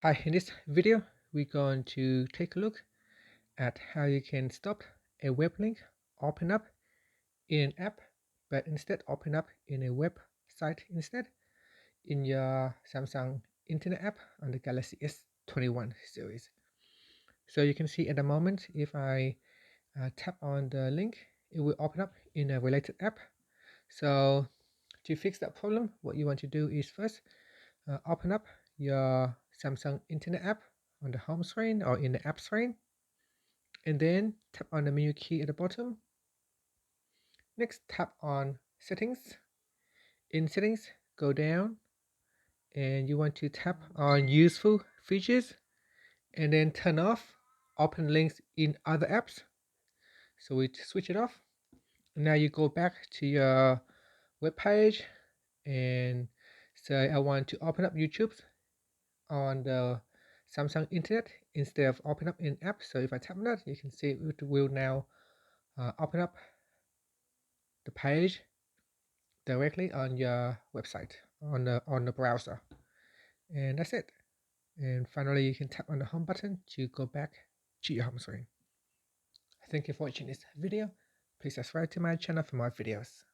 Hi, in this video, we're going to take a look at how you can stop a web link open up in an app, but instead open up in a website instead in your Samsung Internet app on the Galaxy S21 series. So you can see at the moment, if I tap on the link, it will open up in a related app. So to fix that problem, what you want to do is first open up your Samsung Internet app on the home screen or in the app screen, and then tap on the menu key at the bottom. Next, tap on Settings. In Settings, go down and you want to tap on Useful Features and then turn off Open Links in Other Apps. So we switch it off. Now you go back to your web page and say I want to open up YouTube on the Samsung Internet instead of open up in app. So if I tap on that, you can see it will now open up the page directly on your website on the browser, and that's it. And finally, you can tap on the home button to go back to your home screen. Thank you for watching this video. Please subscribe to my channel for more videos.